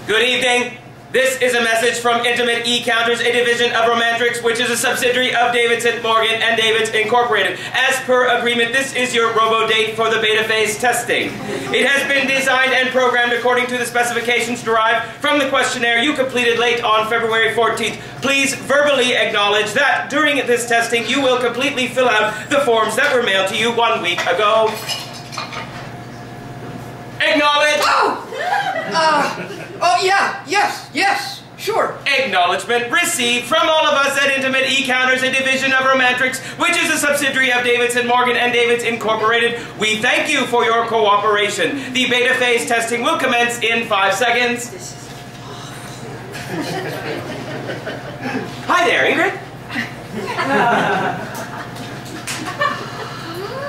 Good evening. This is a message from Intimate E-Counters, a division of Romantrix, which is a subsidiary of Davidson, Morgan, and Davids Incorporated. As per agreement, this is your robo-date for the beta phase testing. It has been designed and programmed according to the specifications derived from the questionnaire you completed late on February 14th. Please verbally acknowledge that during this testing, you will completely fill out the forms that were mailed to you 1 week ago. Acknowledge! Oh, yeah, yes, sure. Acknowledgement received from all of us at Intimate E-Counters, a division of Romantrix, which is a subsidiary of Davidson, Morgan, and Davids Incorporated. We thank you for your cooperation. The beta phase testing will commence in 5 seconds. Hi there, Ingrid.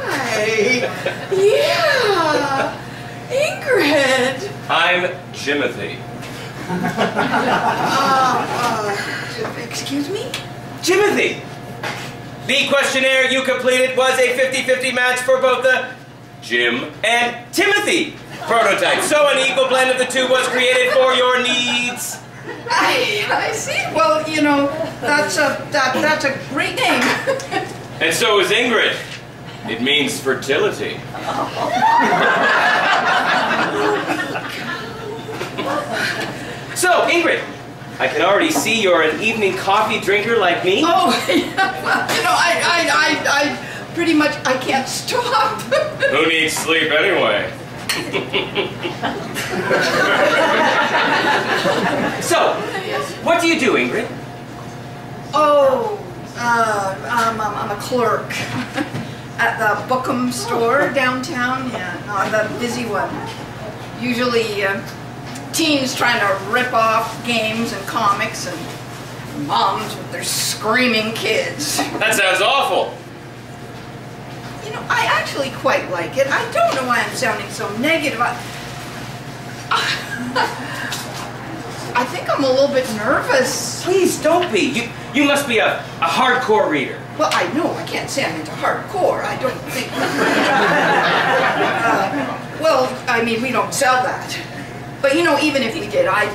Hi. Yeah. Ingrid! I'm Jimothy. Excuse me? Jimothy! The questionnaire you completed was a 50-50 match for both the Jim and Timothy prototypes. So an equal blend of the two was created for your needs. I see. Well, you know, that's a great name. And so is Ingrid. It means fertility. So, Ingrid, I can already see you're an evening coffee drinker like me. Oh, yeah, well, you know, I pretty much, I can't stop. Who needs sleep anyway? So, what do you do, Ingrid? Oh, I'm a clerk at the Bookham store downtown. Yeah, I'm the busy one. Usually, teens trying to rip off games and comics, and moms with their screaming kids. That sounds awful. You know, I actually quite like it. I don't know why I'm sounding so negative. I think I'm a little bit nervous. Please don't be. You must be a hardcore reader. Well, I know I can't say I'm into hardcore. I don't think. Well, I mean, we don't sell that. But you know, even if we did, I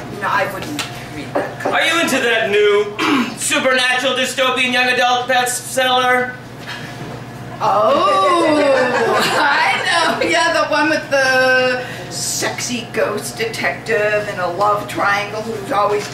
wouldn't read that. Are you into that new supernatural dystopian young adult bestseller? Oh, I know. Yeah, the one with the sexy ghost detective and a love triangle who's always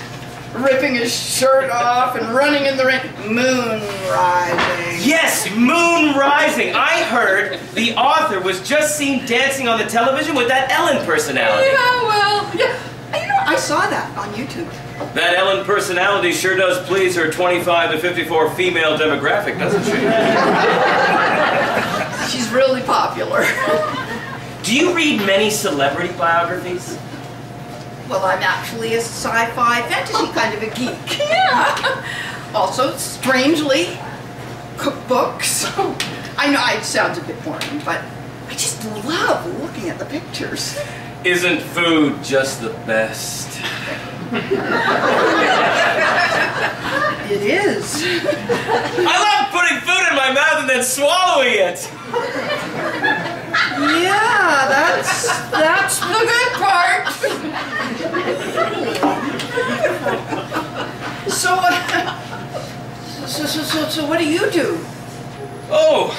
ripping his shirt off and running in the rain. Moon Rising. Yes, Moon Rising. I heard the author was just seen dancing on the television with that Ellen personality. Yeah, well, yeah. You know, I saw that on YouTube. That Ellen personality sure does please her 25 to 54 female demographic, doesn't she? She's really popular. Do you read many celebrity biographies? Well, I'm actually a sci-fi fantasy kind of a geek. Yeah. Also, strangely, cookbooks. I know it sounds a bit boring, but I just love looking at the pictures. Isn't food just the best? It is. I love putting food in my mouth and then swallowing it. Yeah, that's the good part. So what do you do? Oh,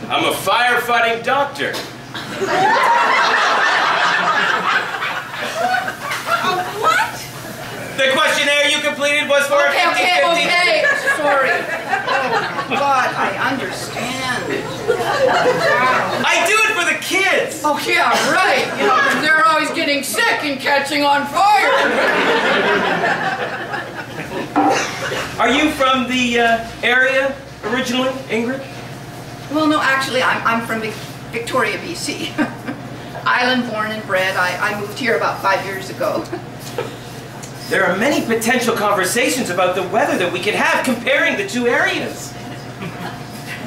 I'm a firefighting doctor. What? The questionnaire you completed was for Okay. Sorry. Oh, God, I understand. Wow. I do it for the kids. Oh, yeah, right. You know, 'cause they're always getting sick and catching on fire. Are you from the area originally, Ingrid? Well, no, actually, I'm from Victoria, BC. Island born and bred. I moved here about 5 years ago. There are many potential conversations about the weather that we could have comparing the two areas.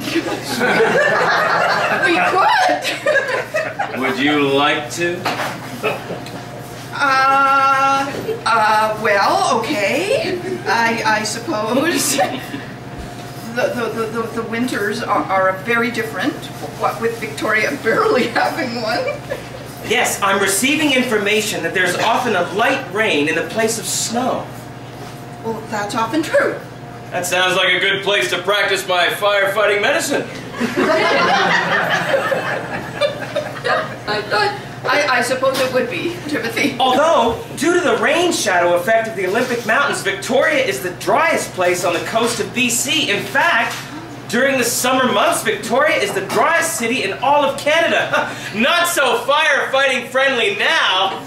We could. Would you like to? Well, okay. I suppose. The winters are very different, what with Victoria barely having one. Yes, I'm receiving information that there's often a light rain in the place of snow. Well, that's often true. That sounds like a good place to practice my firefighting medicine. I suppose it would be, Timothy. Although, due to the rain shadow effect of the Olympic Mountains, Victoria is the driest place on the coast of BC. In fact, during the summer months, Victoria is the driest city in all of Canada. Not so firefighting friendly now.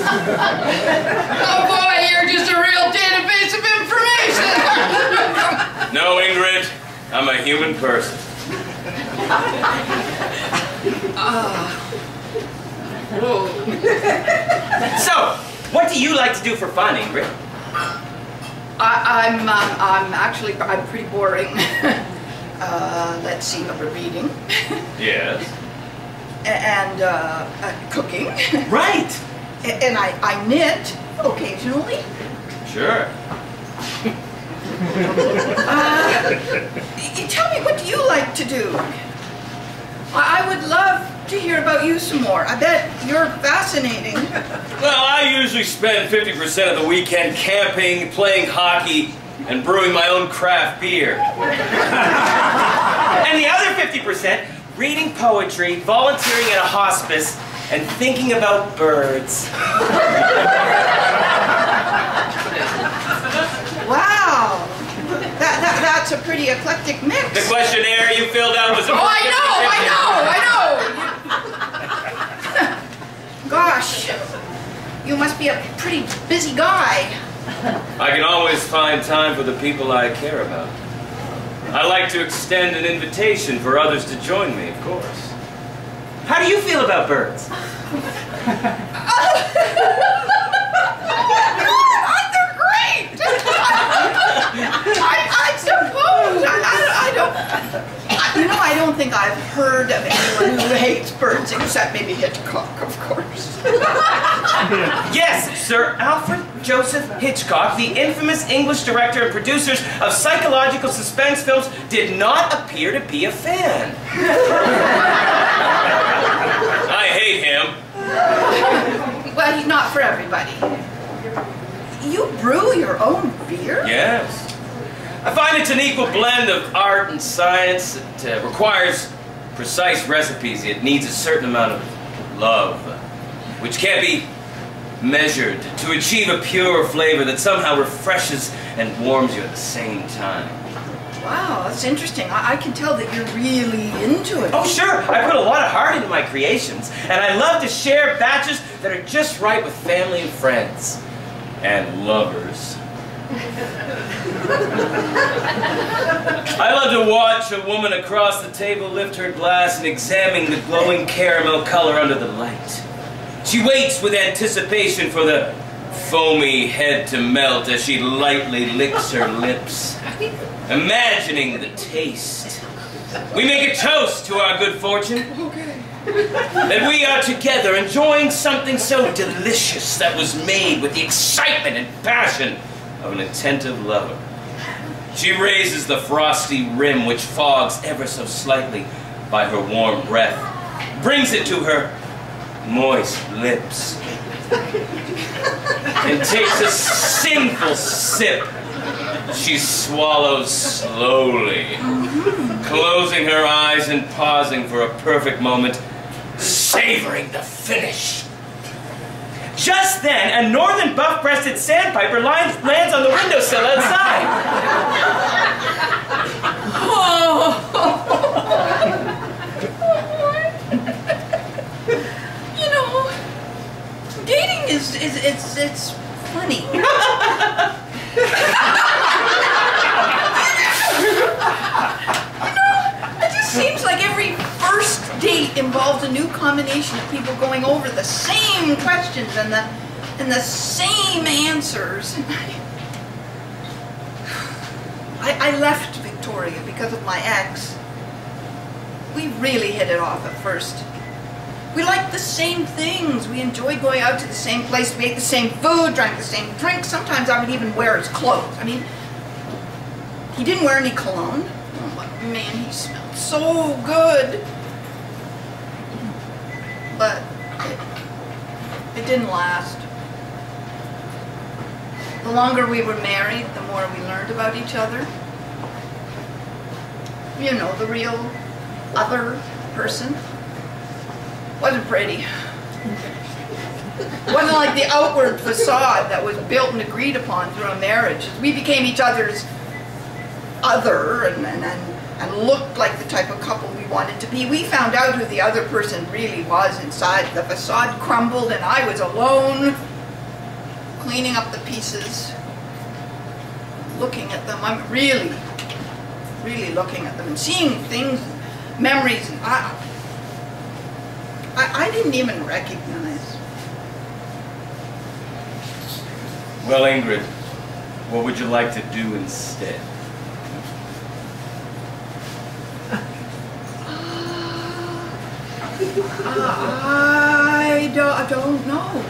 Oh boy, you're just a real database of information. No, Ingrid, I'm a human person. Whoa. So, what do you like to do for fun, Ingrid? I'm pretty boring. Let's see, reading. Yes. And cooking. Right. And I knit occasionally. Sure. Tell me, what do you like to do? I would love to hear about you some more. I bet you're fascinating. Well, I usually spend 50% of the weekend camping, playing hockey, and brewing my own craft beer. And the other 50%, reading poetry, volunteering at a hospice, and thinking about birds. Wow. That's a pretty eclectic mix. The questionnaire you filled out was... Oh, I know! Gosh, you must be a pretty busy guy. I can always find time for the people I care about. I like to extend an invitation for others to join me, of course. How do you feel about birds? They're great! I suppose. I don't... You know, I don't think I've heard of anyone who hates birds, except maybe Hitchcock, of course. Yes, Sir Alfred Joseph Hitchcock, the infamous English director and producer of psychological suspense films, did not appear to be a fan. I hate him. Well, he's not for everybody. You brew your own beer? Yes. I find it's an equal blend of art and science. It requires precise recipes. It needs a certain amount of love, which can't be measured, to achieve a pure flavor that somehow refreshes and warms you at the same time. Wow, that's interesting. I can tell that you're really into it. Oh, sure. I put a lot of heart into my creations, and I love to share batches that are just right with family and friends. And lovers. I love to watch a woman across the table lift her glass and examine the glowing caramel color under the light. She waits with anticipation for the foamy head to melt as she lightly licks her lips, imagining the taste. We make a toast to our good fortune. That we are together enjoying something so delicious that was made with the excitement and passion of an attentive lover. She raises the frosty rim which fogs ever so slightly by her warm breath, brings it to her moist lips, and takes a sinful sip. She swallows slowly, closing her eyes and pausing for a perfect moment, savoring the finish. Just then, a northern buff-breasted sandpiper lands on the windowsill outside. You know, dating it's funny. It just seems like every first date involves a new combination of people going over the same questions and the same answers. I left Victoria because of my ex. We really hit it off at first. We liked the same things. We enjoyed going out to the same place. We ate the same food, drank the same drink. Sometimes I would even wear his clothes. I mean, he didn't wear any cologne. Oh, but man, he smelled so good. But didn't last. The longer we were married, the more we learned about each other. You know, the real other person. Wasn't pretty. Wasn't like the outward facade that was built and agreed upon through a marriage. We became each other's other and looked like the type of couple we wanted to be. We found out who the other person really was inside. The facade crumbled and I was alone, cleaning up the pieces, looking at them. I'm really looking at them and seeing things, memories. I didn't even recognize. Well, Ingrid, what would you like to do instead? I don't know.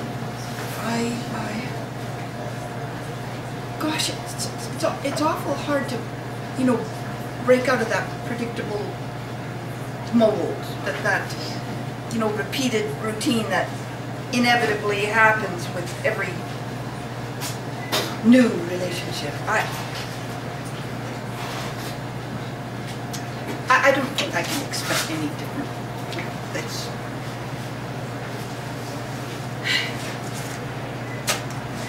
Gosh, it's awful hard to, you know, break out of that predictable mold, that you know, repeated routine that inevitably happens with every new relationship. I don't think I can expect any different.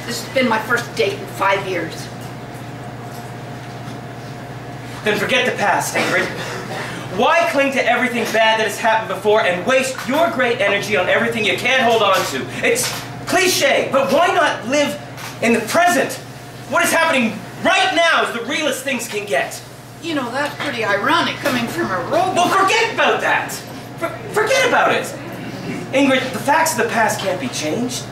This has been my first date in 5 years. Then forget the past, Ingrid. Why cling to everything bad that has happened before and waste your great energy on everything you can't hold on to? It's cliche, but why not live in the present? What is happening right now is the realest things can get. You know, that's pretty ironic coming from a robot. Well, forget about that. Forget about it. Ingrid, the facts of the past can't be changed.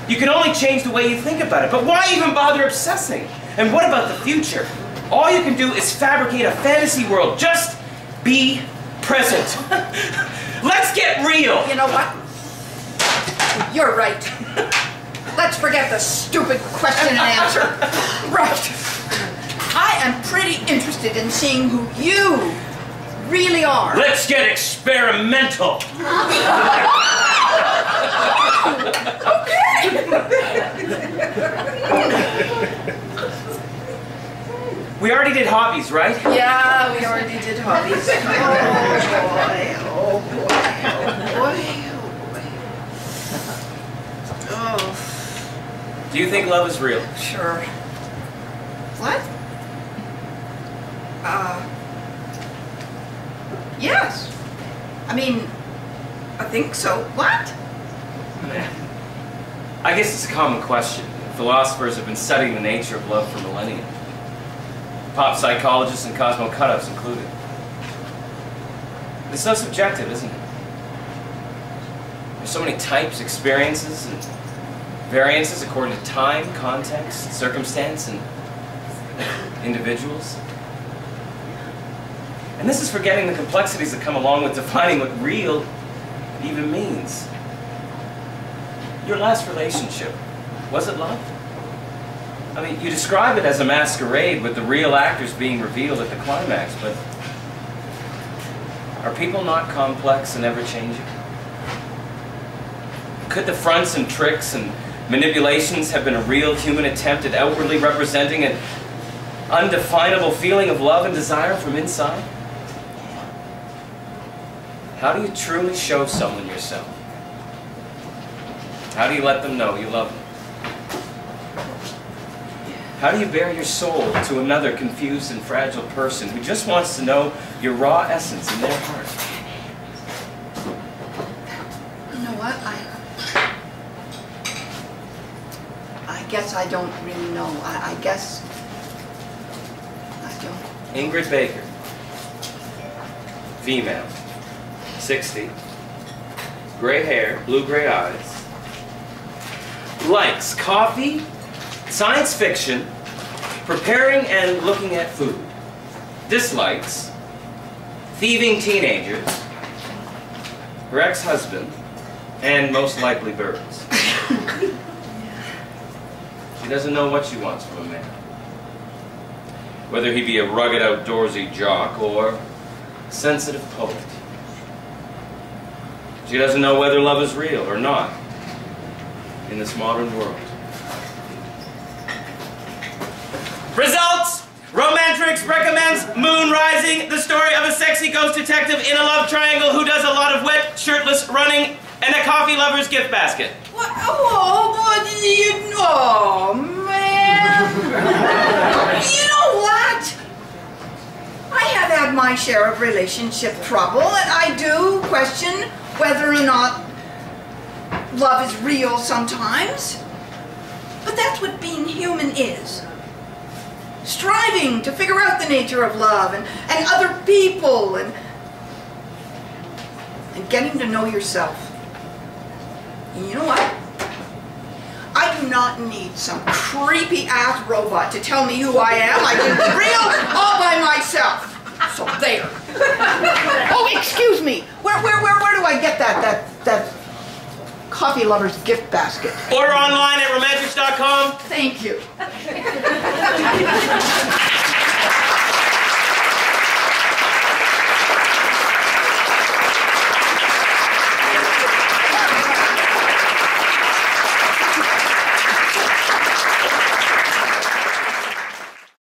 You can only change the way you think about it. But why even bother obsessing? And what about the future? All you can do is fabricate a fantasy world. Just be present. Let's get real. You know what? You're right. Let's forget the stupid question and answer. Right. I am pretty interested in seeing who you really are. Let's get experimental. Okay. We already did hobbies, right? Yeah, we already did hobbies. Oh boy, oh. Do you think love is real? Sure. What? Yes. I mean, I think so. What? I guess it's a common question. Philosophers have been studying the nature of love for millennia. Pop psychologists and Cosmo cut-ups included. It's so subjective, isn't it? There's so many types, experiences, and variances according to time, context, circumstance, and individuals. And this is forgetting the complexities that come along with defining what real even means. Your last relationship, was it love? I mean, you describe it as a masquerade with the real actors being revealed at the climax, but are people not complex and ever-changing? Could the fronts and tricks and manipulations have been a real human attempt at outwardly representing an undefinable feeling of love and desire from inside? How do you truly show someone yourself? How do you let them know you love them? How do you bare your soul to another confused and fragile person who just wants to know your raw essence in their heart? You know what? I guess I don't really know. I guess I don't. Ingrid Baker, female, 60, gray hair, blue-gray eyes, likes coffee, science fiction, preparing and looking at food. Dislikes thieving teenagers, her ex-husband, and most likely birds. She doesn't know what she wants from a man. Whether he be a rugged outdoorsy jock or a sensitive poet. She doesn't know whether love is real or not. in this modern world. Results! Romantrix recommends Moon Rising, the story of a sexy ghost detective in a love triangle who does a lot of wet, shirtless running and a coffee lover's gift basket. What? Oh, man. You know what? I have had my share of relationship trouble, and I do question whether or not love is real sometimes. But that's what being human is. Striving to figure out the nature of love and other people and getting to know yourself. And you know what? I do not need some creepy-ass robot to tell me who I am. I can be real all by myself. So there. Oh, excuse me. Where do I get that coffee lover's gift basket? Order online at romantrix.com. Thank you.